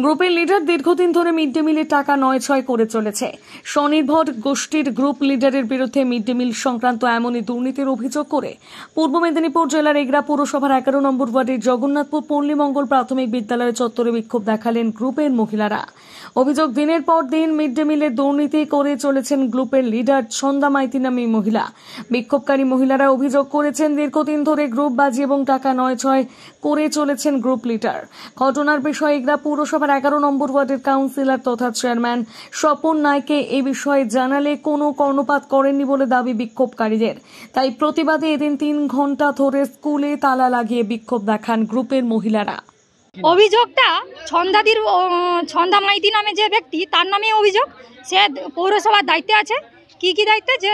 গ্রুপের লিডার দীর্ঘদিন ধরে মিড ডে মিলের টাকা নয়-ছয় করে চলেছে। স্বনির্ভর গোষ্ঠীর গ্রুপ লিডারের বিরুদ্ধে মিড ডে মিল সংক্রান্ত এমনই দুর্নীতির অভিযোগ করে পূর্ব মেদিনীপুর জেলার এগরা পৌরসভার 11 নম্বর ওয়ার্ডের জগন্নাথপুর পল্লীমঙ্গল প্রাথমিক বিদ্যালয়ের চত্বরে বিক্ষোভ দেখালেন গ্রুপের মহিলারা। অভিযোগ, দিনের পর দিন মিড ডে মিলের দুর্নীতি করে চলেছেন গ্রুপের লিডার ছন্দা মাইতি নামী মহিলা। বিক্ষোভকারী মহিলারা অভিযোগ করেছেন, দীর্ঘদিন ধরে গ্রুপবাজি এবং টাকা নয়-ছয় করে চলেছেন গ্রুপ লিডার। ঘটনার বিষয়ে এগরা পৌরসভার 11 নম্বর ওয়ার্ডের কাউন্সিলর তথা চেয়ারম্যান স্বপন নাইকে এ বিষয়ে জানালে কোনো কর্ণপাত করেননি বলে দাবি বিক্ষোভকারীদের। তাই প্রতিবাদে এদিন 3 ঘন্টা ধরে স্কুলে তালা লাগিয়ে বিক্ষোভ দেখান গ্রুপের মহিলারা। অভিযোগটা ছন্দা মাইতি নামে যে ব্যক্তি, তার নামে অভিযোগ। সে পৌরসভার দায়িত্বে আছে। কি দায়িত্বে, যে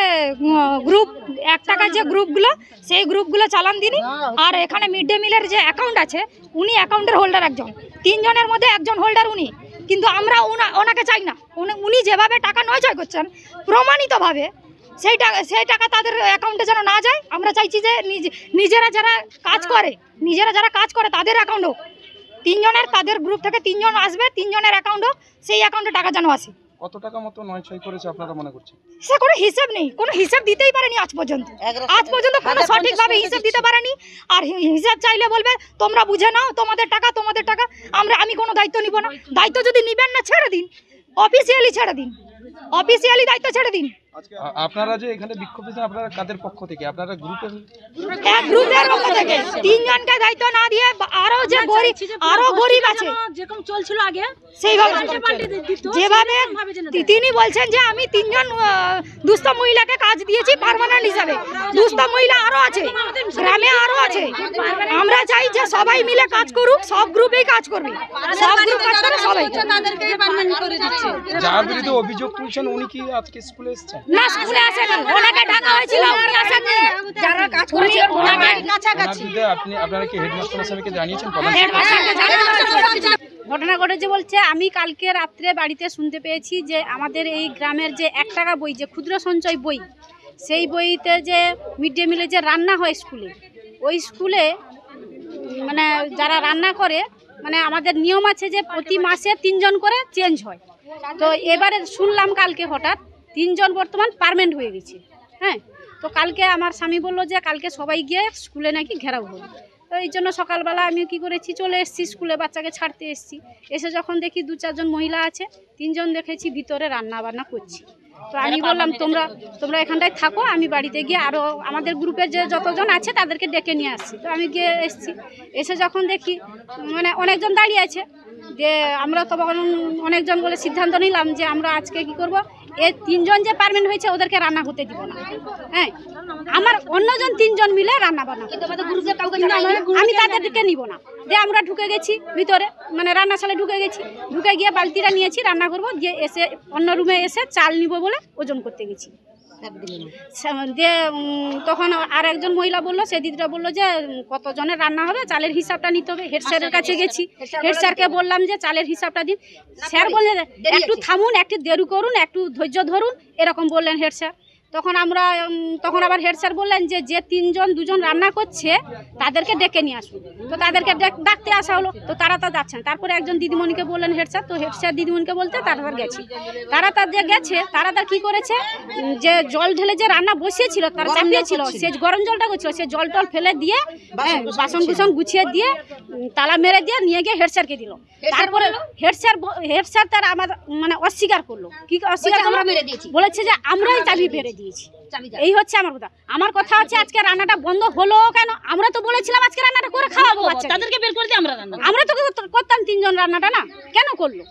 গ্রুপ 1 টাকার যে গ্রুপগুলো, সেই গ্রুপগুলো চালান তিনি। আর এখানে মিড ডে মিলের যে অ্যাকাউন্ট আছে, উনি অ্যাকাউন্টের হোল্ডার একজন, 3 জনের মধ্যে একজন হোল্ডার উনি। কিন্তু আমরা ওনাকে চাই না। উনি যেভাবে টাকা নয়-ছয় করছেন প্রমাণিতভাবে, সেই টাকা তাদের অ্যাকাউন্টে যেন না যায়। আমরা চাইছি যে নিজেরা যারা কাজ করে তাদের অ্যাকাউন্ট হোক। 3 জনের, তাদের গ্রুপ থেকে 3 জন আসবে, 3 জনের অ্যাকাউন্ট হোক, সেই অ্যাকাউন্টে টাকা যেন আসে। কত টাকা মতো নয়-ছয় করেছে আপনারা মনে করছেন? সে কোনো হিসাব নেই, কোনো হিসাব দিতেই পারেনি আজ পর্যন্ত কোনো সঠিকভাবে হিসাব দিতে পারেনি। আর হিসাব চাইলে বলবে তোমরা বুঝে নাও, তোমাদের টাকা। আমি কোনো দায়িত্ব নিব না। দায়িত্ব যদি নিবেন না, ছেড়ে দিন, অফিসিয়ালি ছেড়ে দিন, অফিসিয়ালি দায়িত্ব ছেড়ে দিন। আপনারা যে এখানে বিক্ষোভ দিচ্ছেন, আপনারা কাদের পক্ষ থেকে? আপনারা গ্রুপের পক্ষ থেকে 3 জনকে দায়িত্ব না দিয়ে আরো গরিব আছে, যেরকম চলছিল আগে সেইভাবে যেভাবে তিনি বলছেন যে আমি 3 জন দুস্থ মহিলাকে কাজ দিয়েছি পার্মানেন্ট হিসাবে। দুস্থ মহিলা আরো আছে, গ্রামে আরো আছে। আমরা চাই যে সবাই মিলে কাজ করুক, সব গ্রুপেই কাজ করবে, সব গ্রুপ কাজ করে সবাই তাদেরকে পার্মানেন্ট করে দিচ্ছে। যার বিরুদ্ধে অভিযোগ তুলছেন উনি কি আজকে স্কুলে এসেছেন? না, স্কুলে আসেনি, ওনাকে ডাকা হয়েছিল, উনি আসেননি। যারা কাজ করেছে ওনাকে কাছাকাছি। আপনারা কি হেডমাস্টার সাহেবকে জানিয়েছেন? ঘটনা ঘটেছে বলছে, আমি কালকে রাত্রে বাড়িতে শুনতে পেয়েছি যে আমাদের এই গ্রামের যে 1 টাকা বই, যে ক্ষুদ্র সঞ্চয় বই, সেই বইতে যে মিড ডে মিলে যে রান্না হয় স্কুলে, ওই স্কুলে মানে যারা রান্না করে, মানে আমাদের নিয়ম আছে যে প্রতি মাসে 3 জন করে চেঞ্জ হয়। তো এবারে শুনলাম কালকে হঠাৎ 3 জন বর্তমান পার্মানেন্ট হয়ে গেছে। হ্যাঁ, তো কালকে আমার স্বামী বললো যে কালকে সবাই গিয়ে স্কুলে নাকি ঘেরাও হবে। তো এই জন্য সকালবেলা আমি কি করেছি, চলে এসেছি স্কুলে, বাচ্চাকে ছাড়তে এসেছি। এসে যখন দেখি 2-4 জন মহিলা আছে, 3 জন দেখেছি ভিতরে রান্না বান্না করছি। তো আমি বললাম তোমরা এখানটায় থাকো, আমি বাড়িতে গিয়ে আরও আমাদের গ্রুপের যে যতজন আছে তাদেরকে ডেকে নিয়ে আসছি। তো আমি গিয়ে এসেছি, এসে যখন দেখি মানে অনেকজন দাঁড়িয়ে আছে, যে আমরা তখন অনেকজন বলে সিদ্ধান্ত নিলাম যে আমরা আজকে কি করব, এই 3 জন যে পার্মানেন্ট হয়েছে ওদেরকে রান্না করতে দিব না। হ্যাঁ, আমার অন্যজন 3 জন মিলে রান্না বান্না, আমি তাদেরকে নিব না। দিয়ে আমরা ঢুকে গেছি ভিতরে, মানে রান্নাশালে ঢুকে গেছি। ঢুকে গিয়ে বালতিটা নিয়েছি, রান্না করব। দিয়ে এসে অন্য রুমে এসে চাল নিব বলে ওজন করতে গেছি। দিয়ে তখন আর একজন মহিলা বললো, সে দিদিটা বললো যে কতজনের রান্না হবে, চালের হিসাবটা নিতে হবে। হেড স্যারের কাছে গেছি, হেড স্যারকে বললাম যে চালের হিসাবটা দিন। স্যার বললেন একটু থামুন, একটু দেরি করুন, একটু ধৈর্য ধরুন, এরকম বললেন হেড স্যার। তখন আবার হেড স্যার বললেন যে 3 জন 2 জন রান্না করছে তাদেরকে ডেকে নিয়ে আসুন। তো তাদেরকে ডাকতে আসা হলো। তো তারা তো যাচ্ছেন। তারপরে একজন দিদিমণিকে বললেন হেড স্যার। তো হেড স্যার দিদিমণিকে বলতে তারপর গেছি। তারা কি করেছে, যে জল ঢেলে যে রান্না বসিয়েছিল, তারা চাপিয়েছিল, সে গরম জলটা করছিল, সে জল টল ফেলে দিয়ে বাসন কুসন গুছিয়ে দিয়ে তালা মেরে দিয়ে নিয়ে গিয়ে হেড স্যারকে দিল। তারপরে হেড স্যার তার আমার মানে অস্বীকার করলো। কি অস্বীকার করলো? বলেছে যে আমরাই চাবি মেরে দিয়েছি। এই হচ্ছে আমার কথা হচ্ছে আজকে রান্নাটা বন্ধ হলো কেন? আমরা তো বলেছিলাম আজকে রান্নাটা করে খাওয়াবো, তাদেরকে বের করে দিয়ে আমরা তো করতাম 3 জন রান্নাটা, না কেন করলো?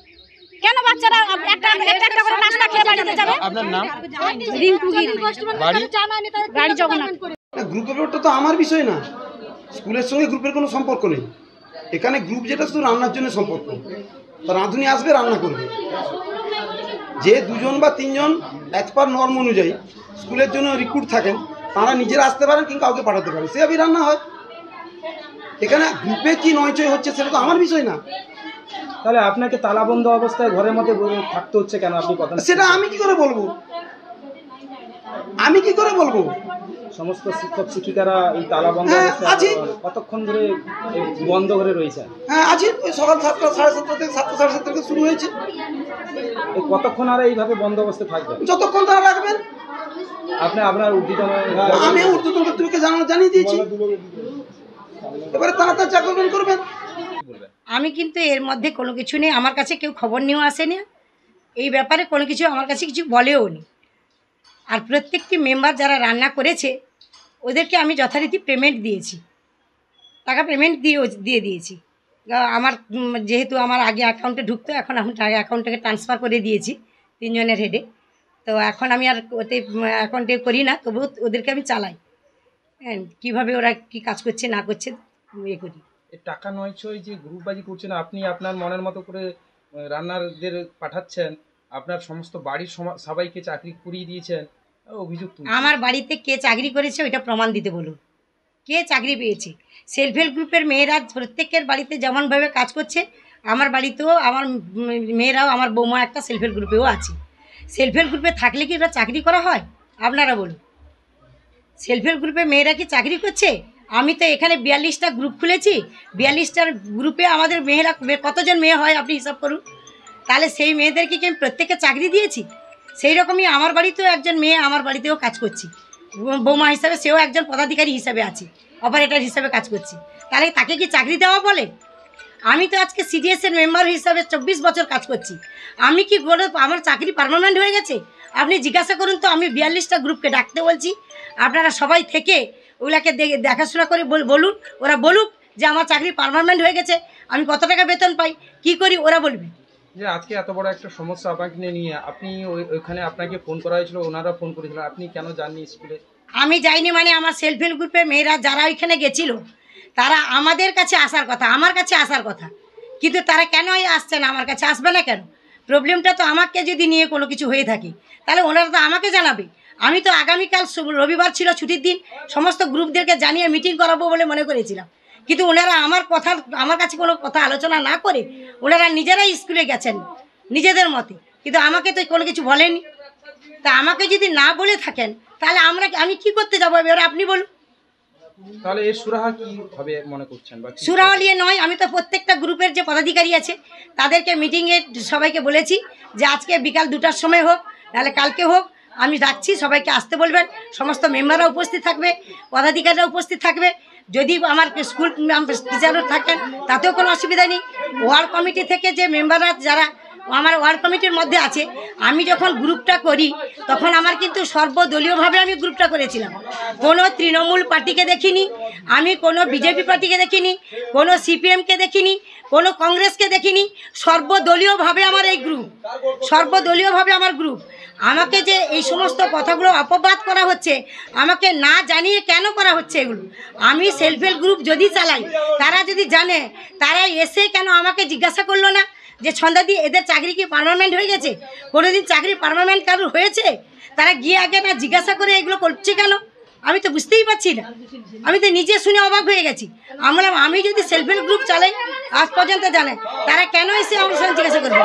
কেন বাচ্চারা একটা করে নাস্তা খেয়ে বাড়িতে যাবে? আপনার নাম? রিঙ্কু গিরি, বাড়ি জগন্নাথ। গ্রুপের ব্যাপারটা তো আমার বিষয় না, স্কুলের সঙ্গে গ্রুপের কোনো সম্পর্ক নেই। এখানে গ্রুপ যেটা শুধু রান্নার জন্য সম্পর্ক। তো রাঁধুনি আসবে, রান্না করবে। যে 2 জন বা 3 জন অ্যাজ পার নর্ম অনুযায়ী স্কুলের জন্য রিক্রুট থাকেন, তারা নিজেরা আসতে পারেন কিংবা কাউকে পাঠাতে পারেন, সেভাবে রান্না হয়। এখানে গ্রুপে কি নয়চয় হচ্ছে সেটা তো আমার বিষয় না। তাহলে আপনাকে তালাবন্ধ অবস্থায় ঘরের মধ্যে থাকতে হচ্ছে কেন? আপনি কথা সেটা আমি কি করে বলবো? সমস্ত শিক্ষক শিক্ষিকারা এই তালাবন্ধ হ্যাঁ, অবস্থায় আছি। কতক্ষণ ধরে এই বন্ধ করে রয়েছে? হ্যাঁ আছি, ওই সকাল 7টা 7:30 থেকে 7টা 7:30 থেকে শুরু হয়েছে। এই কতক্ষণ আর এইভাবে বন্ধ অবস্থায় থাকবে? যতক্ষণ তারা রাখবেন। আপনি আপনার ঊর্ধ্বতন আমি ঊর্ধ্বতন কর্তৃপক্ষকে জানিয়ে দিয়েছি, এবারে তারা তার যা করবেন করবেন। আমি কিন্তু এর মধ্যে কোনো কিছু নেই, আমার কাছে কেউ খবর নিয়েও আসেনি, এই ব্যাপারে কোনো কিছু আমার কাছে কিছু বলেও নি। আর প্রত্যেকটি মেম্বার যারা রান্না করেছে ওদেরকে আমি যথারীতি পেমেন্ট দিয়েছি, টাকা পেমেন্ট দিয়ে দিয়েছি। আমার যেহেতু আমার আগে অ্যাকাউন্টে ঢুকতো, এখন আমি অ্যাকাউন্ট থেকে ট্রান্সফার করে দিয়েছি 3 জনের হেডে। তো এখন আমি আর ওতে অ্যাকাউন্টে করি না, তবু ওদেরকে আমি চালাই। হ্যাঁ, কীভাবে ওরা কি কাজ করছে না করছে করি। এই টাকা নয়ছয় যে গ্রুপবাজি করছেন, আপনি আপনার মনের মতো করে রান্নারদের পাঠাচ্ছেন, আপনার সমস্ত বাড়ির সবাইকে চাকরি করিয়ে দিয়েছেন, অভিযোগ তুলছেন। আমার বাড়িতে কে চাকরি করেছে ওইটা প্রমাণ দিতে বলুন, কে চাকরি পেয়েছে। সেলফ হেল্প গ্রুপের মেয়েরা প্রত্যেকের বাড়িতে যেমনভাবে কাজ করছে, আমার বাড়িতেও আমার মেয়েরাও, আমার বৌমা একটা সেলফ হেল্প গ্রুপেও আছে। সেলফ হেল্প গ্রুপে থাকলে কি ওরা চাকরি করা হয়? আপনারা বলুন, সেলফ হেল্প গ্রুপে মেয়েরা কি চাকরি করছে? আমি তো এখানে 42টা গ্রুপ খুলেছি, 42টার গ্রুপে আমাদের মেয়েরা কতজন মেয়ে হয় আপনি হিসাব করুন। তাহলে সেই মেয়েদেরকে কি আমি প্রত্যেককে চাকরি দিয়েছি? সেই রকমই আমার বাড়িতেও একজন মেয়ে আমার বাড়িতেও কাজ করছি, বৌমা হিসাবে সেও একজন পদাধিকারী হিসাবে আছে, অপারেটর হিসাবে কাজ করছি। তাহলে তাকে কি চাকরি দেওয়া বলে? আমি তো আজকে সিডিএসের মেম্বার হিসাবে 24 বছর কাজ করছি, আমি কি বলে আমার চাকরি পার্মানেন্ট হয়ে গেছে? আপনি জিজ্ঞাসা করুন তো, আমি 42টা গ্রুপকে ডাকতে বলছি, আপনারা সবাই থেকে ওগুলাকে দেখাশোনা করে বলুন, ওরা বলুক যে আমার চাকরি পার্মানেন্ট হয়ে গেছে, আমি কত টাকা বেতন পাই, কি করি, ওরা বলবে। যে আজকে এত বড় একটা সমস্যা আপনাকে নিয়ে আপনি ওইখানে আপনাকে ফোন করা হয়েছিল, ওনারা ফোন করেছিল, আপনি কেন যাননি স্কুলে? আমি যাইনি মানে আমার সেলফ হেল্প গ্রুপের মেয়েরা যারা ওইখানে গেছিল তারা আমাদের কাছে আসার কথা, আমার কাছে আসার কথা, কিন্তু তারা কেনই আসছে না, আমার কাছে আসবে না কেন? প্রবলেমটা তো আমাকে যদি নিয়ে কোনো কিছু হয়ে থাকে তাহলে ওনারা তো আমাকে জানাবে। আমি তো আগামীকাল রবিবার ছিল, ছুটির দিন, সমস্ত গ্রুপদেরকে জানিয়ে মিটিং করাবো বলে মনে করেছিলাম, কিন্তু ওনারা আমার কাছে কোনো কথা আলোচনা না করে ওনারা নিজেরাই স্কুলে গেছেন নিজেদের মতে, কিন্তু আমাকে তো কোনো কিছু বলেনি। তা আমাকে যদি না বলে থাকেন তাহলে আমি কি করতে যাবো এবার আপনি বলুন। তাহলে এর সুরাহা কি হবে মনে করছেন? বা সুরাহা নিয়ে নয়, আমি তো প্রত্যেকটা গ্রুপের যে পদাধিকারী আছে তাদেরকে মিটিংয়ে সবাইকে বলেছি যে আজকে বিকাল 2টার সময় হোক, নাহলে কালকে হোক, আমি ডাকছি, সবাইকে আসতে বলবেন, সমস্ত মেম্বাররা উপস্থিত থাকবে, পদাধিকারীরা উপস্থিত থাকবে। যদি আমার স্কুল টিচারও থাকেন তাতেও কোনো অসুবিধা নেই। ওয়ার্ড কমিটি থেকে যে মেম্বাররা যারা আমার ওয়ার্ড কমিটির মধ্যে আছে, আমি যখন গ্রুপটা করি তখন আমার কিন্তু সর্বদলীয়ভাবে আমি গ্রুপটা করেছিলাম, কোনো তৃণমূল পার্টিকে দেখিনি, আমি কোনো বিজেপি পার্টিকে দেখিনি, কোনো সিপিএমকে দেখিনি, কোনো কংগ্রেসকে দেখিনি, সর্বদলীয়ভাবে আমার এই গ্রুপ, সর্বদলীয়ভাবে আমার গ্রুপ। আমাকে যে এই সমস্ত কথাগুলো অপবাদ করা হচ্ছে, আমাকে না জানিয়ে কেন করা হচ্ছে এগুলো? আমি সেলফ হেল্প গ্রুপ যদি চালাই, তারা যদি জানে, তারা এসে কেন আমাকে জিজ্ঞাসা করলো না যে ছন্দাদি এদের চাকরি কি পার্মানেন্ট হয়ে গেছে? কোনোদিন চাকরি পার্মানেন্ট কারোর হয়েছে? তারা গিয়ে আগে না জিজ্ঞাসা করে এগুলো করছে কেন? আমি তো বুঝতেই পারছি না, আমি তো নিজে শুনে অবাক হয়ে গেছি। আমি যদি সেলফ হেল্প গ্রুপ চালাই, আজ পর্যন্ত জানে, তারা কেন এসে আমার সঙ্গে জিজ্ঞাসা করবে?